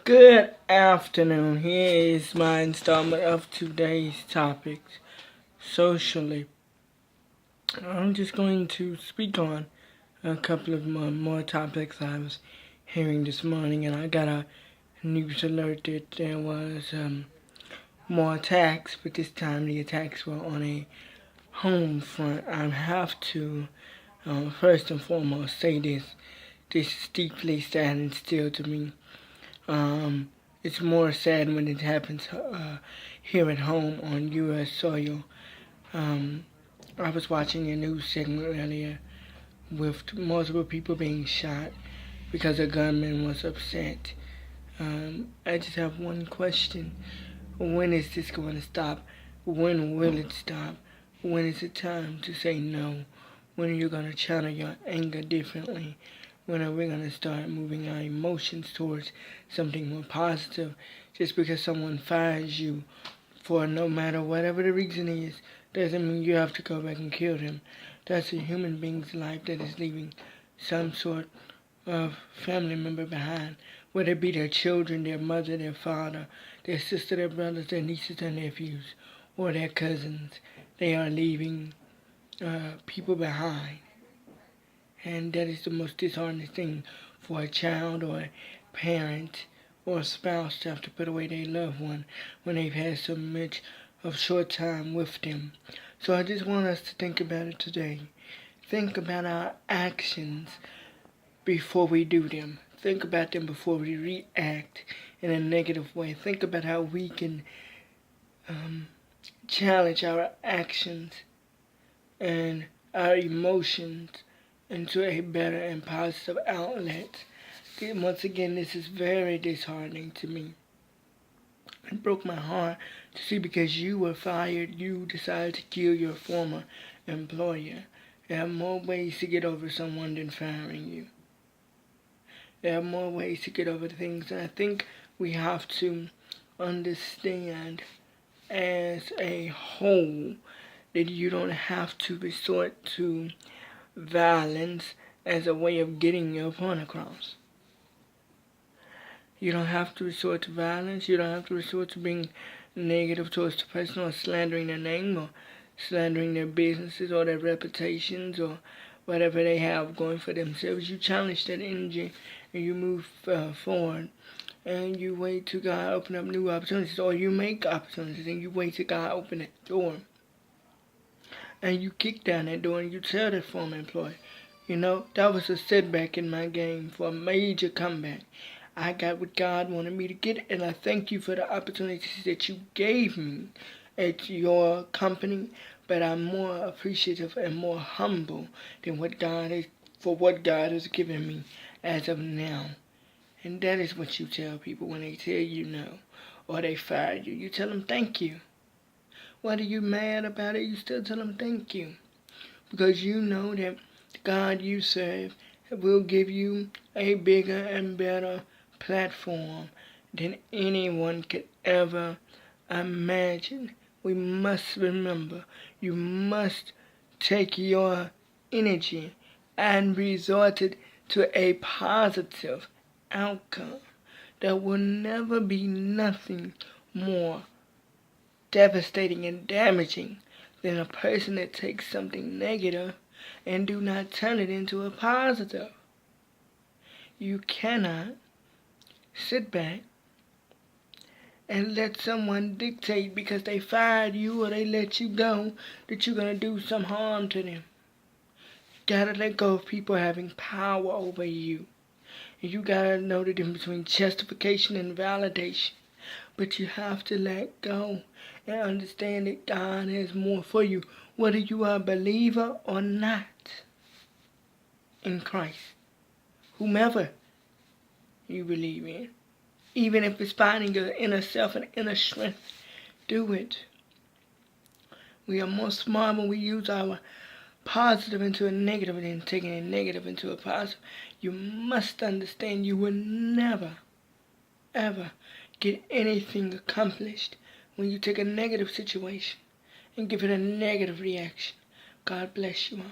Good afternoon. Here is my installment of today's topics, socially. I'm just going to speak on a couple of more topics I was hearing this morning, and I got a news alert that there was more attacks, but this time the attacks were on a home front. I have to first and foremost say this. This is deeply sad and still to me. It's more sad when it happens here at home on U.S. soil. I was watching a news segment earlier with multiple people being shot because a gunman was upset. I just have one question. When is this going to stop? When will it stop? When is it time to say no? When are you going to channel your anger differently? When are we going to start moving our emotions towards something more positive? Just because someone fires you for no matter whatever the reason is, doesn't mean you have to go back and kill them. That's a human being's life that is leaving some sort of family member behind, whether it be their children, their mother, their father, their sister, their brothers, their nieces, their nephews, or their cousins. They are leaving people behind. And that is the most disheartening thing for a child or a parent or a spouse to have to put away their loved one when they've had so much of short time with them. So I just want us to think about it today. Think about our actions before we do them. Think about them before we react in a negative way. Think about how we can challenge our actions and our emotions into a better and positive outlet. Once again, this is very disheartening to me. It broke my heart to see because you were fired, you decided to kill your former employer. There are more ways to get over someone than firing you. There are more ways to get over things, and I think we have to understand as a whole that you don't have to resort to violence as a way of getting your point across. You don't have to resort to violence. You don't have to resort to being negative towards the person or slandering their name or slandering their businesses or their reputations or whatever they have going for themselves. You challenge that energy and you move forward and you wait till God open up new opportunities, or you make opportunities and you wait till God open that door. And you kick down that door and you tell that former employee, that was a setback in my game for a major comeback. I got what God wanted me to get, and I thank you for the opportunities that you gave me at your company, but I'm more appreciative and more humble than what God has given me as of now. And that is what you tell people when they tell you no or they fire you. You tell them thank you. Whether you're mad about it, you still tell them thank you. Because you know that the God you serve will give you a bigger and better platform than anyone could ever imagine. We must remember, you must take your energy and resort it to a positive outcome. There will never be nothing more devastating and damaging than a person that takes something negative and do not turn it into a positive. You cannot sit back and let someone dictate because they fired you or they let you go that you're going to do some harm to them. You gotta let go of people having power over you. And you gotta know the difference between justification and validation. But you have to let go and understand that God has more for you, whether you are a believer or not in Christ. Whomever you believe in. Even if it's finding your inner self and inner strength, do it. We are more smart when we use our positive into a negative than taking a negative into a positive. You must understand you will never, ever get anything accomplished when you take a negative situation and give it a negative reaction. God bless you all.